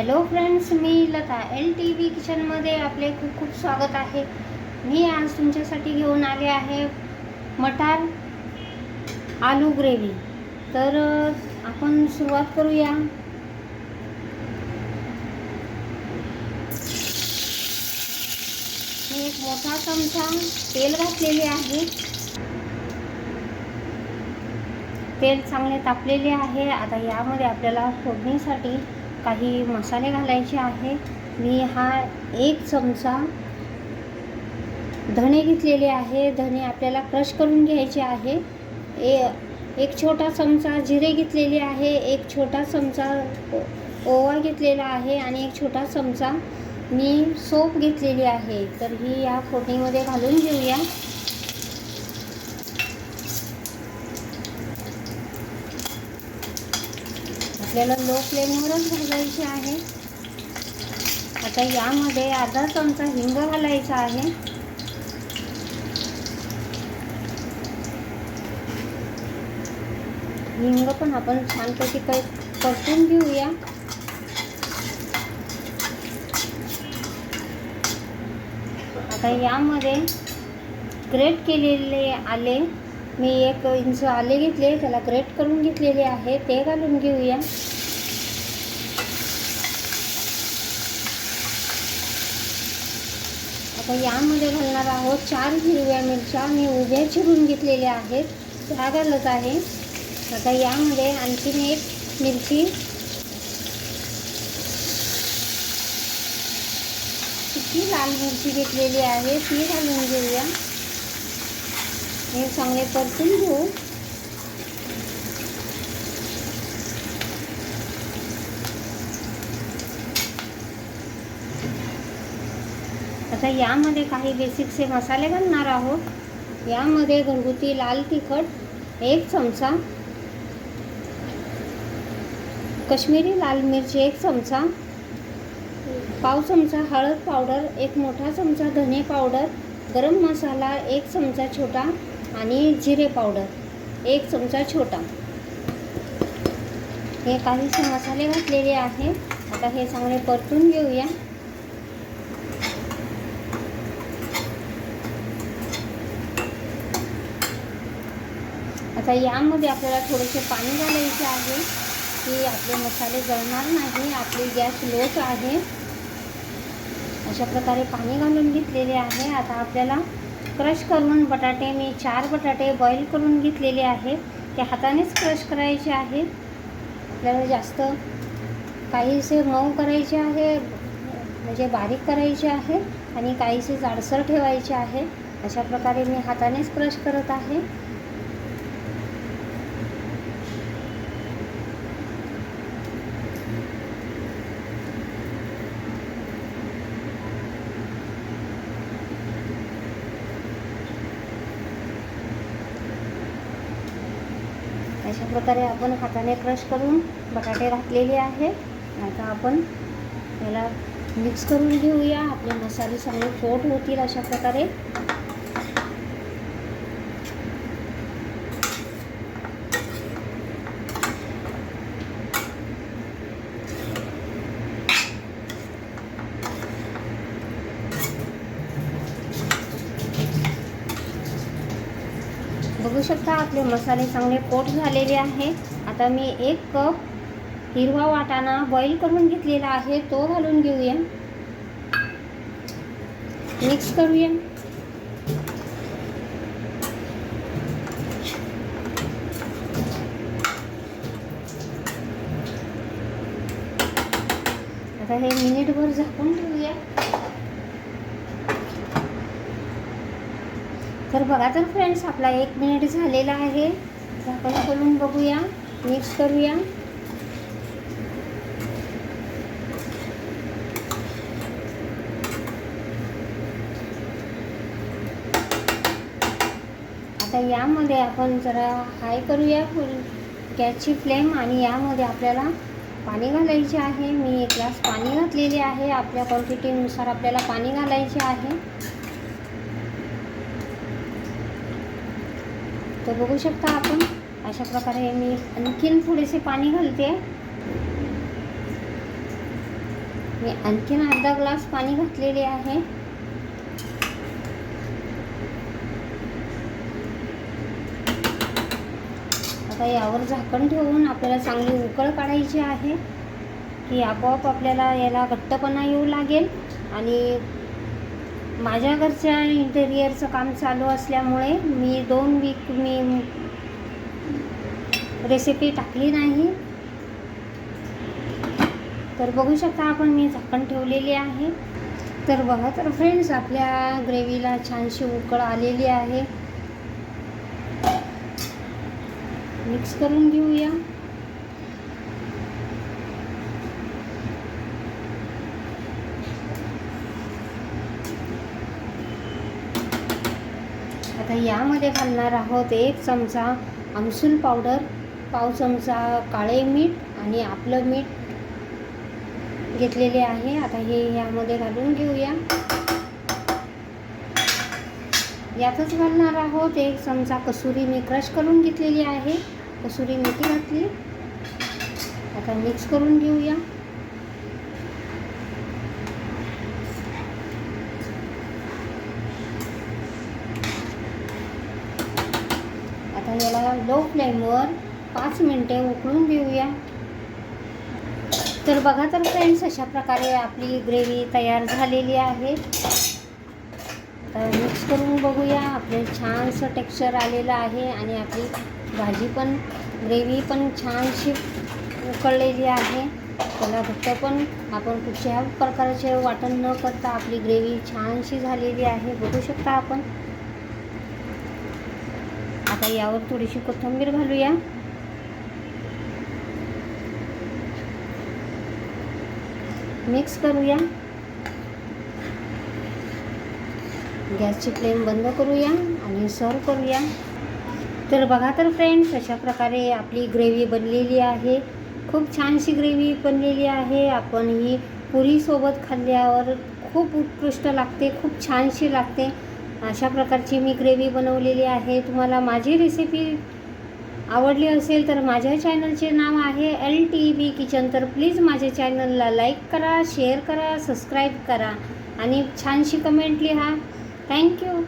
Hello friends, मी Lata LTV किचनमध्ये आपले खूप खूप स्वागत आहे. मी आज तुमच्यासाठी घेऊन आले आहे मटार आलू ग्रेव्ही. तर आपण सुरुवात करूया. मी एक मोठा चमचा तेल घातलेले आहे. तेल चांगले तापलेले आहे. आता यामध्ये आपल्याला फोडणीसाठी काही मसाले घालायचे आहे. मी हा एक चमचा धणे घेतलेले आहे. धणे आपल्याला क्रश करून घ्यायचे आहे. एक छोटा चमचा जिरे घेतलेले आहे. एक छोटा चमचा ओवा घेतलेला आहे आणि एक छोटा चमचा मी सोप घेतलेली आहे. तर ही या फोडणीमध्ये घालून घेऊया. आपल्याला लो फ्लेमवरच भाजायचे आहे. आता यामध्ये अर्धा चमचा हिंग घालायचा आहे. हिंग पण आपण छानपैकी परतून घेऊया. आता यामध्ये ग्रेट केलेले आले, मी 1 इंच आले घेतले, त्याला ग्रेट करून घेतलेले आहे, ते घालून घेऊया. आता यामध्ये घालणार आहोत 4 हिरव्या मिरच्या, मी उभ्या चिरून घेतलेल्या आहेत, त्या घालत आहे. आता यामध्ये आणखीन 1 मिरची, सुकी लाल मिरची घेतलेली आहे, ती घालून घेऊया. हे चांगले परतून घेऊ. आता यामध्ये काही बेसिकचे मसाले घालणार आहोत. यामध्ये घरगुती लाल तिखट 1 चमचा, कश्मीरी लाल मिरची 1 चमचा, पाव चमचा हळद पावडर, 1 मोठा चमचा धने पावडर, गरम मसाला 1 चमचा छोटा आणि जिरे पावडर 1 चमचा छोटा. हे काहीसे मसाले घातलेले आहे. आता हे चांगले परतून घेऊया. आता यामध्ये आपल्याला थोडेसे पाणी घालायचे आहे की आपले मसाले जळणार नाही. आपली गॅस लोच आहे. अशा प्रकारे पाणी घालून घेतलेले आहे. आता आपल्याला क्रश करून बटाटे, मी 4 बटाटे बॉईल करून घेतलेले आहे, ते हातानेच क्रश करायचे आहे. आपल्याला जास्त काहीसे मऊ करायचे आहे, म्हणजे बारीक करायचे आहे, आणि काहीसे जाडसर ठेवायचे आहे. अशा प्रकारे मी हातानेच क्रश करत आहे. अशा प्रकारे आपण हाताने क्रश करून बटाटे घातलेले आहे. आता आपण याला मिक्स करून घेऊया. आपले मसाले चांगले कोट होतील अशा प्रकारे. बघू शकता आपले मसाले चांगले कोट झालेले आहे. आता मी 1 कप हिरवा वाटाणा बॉईल करून घेतलेला आहे, तो घालून घेऊया. मिक्स करूया. आता हे मिनिटभर झाकून ठेवूया. तर बघा तर फ्रेंड्स, आपला 1 मिनिट झालेला आहे. झाकण खोलून बघूया, मिक्स करूया. आता यामध्ये आपण जरा हाय करूया फुल गॅसची फ्लेम, आणि यामध्ये आपल्याला पाणी घालायचे आहे. मी 1 ग्लास पाणी घातलेले आहे. आपल्या क्वांटिटीनुसार आपल्याला पाणी घालायचे आहे. तर बघू शकता आपण अशा प्रकारे मी आणखीन थोडेसे पाणी घालते. मी आणखीन अर्धा ग्लास पाणी घातलेले आहे. आता यावर झाकण ठेवून आपल्याला चांगली उकळ काढायची आहे, की आपोआप आपल्याला याला घट्टपणा येऊ लागेल. आणि माझ्या घरच्या इंटेरियरचं काम चालू असल्यामुळे मी 2 वीक रेसिपी टाकली नाही. तर बघू शकता आपण, मी झाकण ठेवलेली आहे. तर बघा तर फ्रेंड्स, आपल्या ग्रेव्हीला छानशी उकळ आलेली आहे. मिक्स करून घेऊया. आता यामध्ये घालणार आहोत 1 चमचा आमसूल पावडर, पाव चमचा काळे मीठ आणि आपलं मीठ घेतलेले आहे. आता हे यामध्ये घालून घेऊया. यातच घालणार आहोत 1 चमचा कसुरी, मी क्रश करून घेतलेली आहे. कसुरी मेथी घातली. आता मिक्स करून घेऊया. आता याला लो फ्लेमवर 5 मिनिटे उकळून घेऊया. तर बघा तर फ्रेंड्स, अशा प्रकारे आपली ग्रेव्ही तयार झालेली आहे. तर मिक्स करून बघूया. आपले छानसं टेक्स्चर आलेलं आहे आणि आपली भाजी पण, ग्रेव्ही पण छानशी उकळलेली आहे. त्याला फक्त पण आपण कुठच्या प्रकारचे वाटण न करता आपली ग्रेव्ही छानशी झालेली आहे, बघू शकता आपण. आता यावर थोडीशी कोथिंबीर घालूया. मिक्स करूया. गॅसची फ्लेम बंद करूया आणि सर्व करूया. तर बघा तर फ्रेंड्स, अशा प्रकारे आपली ग्रेव्ही बनलेली आहे. खूप छानशी ग्रेव्ही बनलेली आहे. आपण ही पुरीसोबत खाल्ल्यावर खूप उत्कृष्ट लागते, खूप छानशी लागते. अशा प्रकारची मी ग्रेव्ही बनवलेली आहे. तुम्हाला माझी रेसिपी आवडली असेल तर माझ्या चॅनलचे नाव आहे LTV किचन. तर प्लीज माझ्या चॅनलला लाईक करा, शेअर करा, सबस्क्राईब करा आणि छानशी कमेंट लिहा. थँक्यू.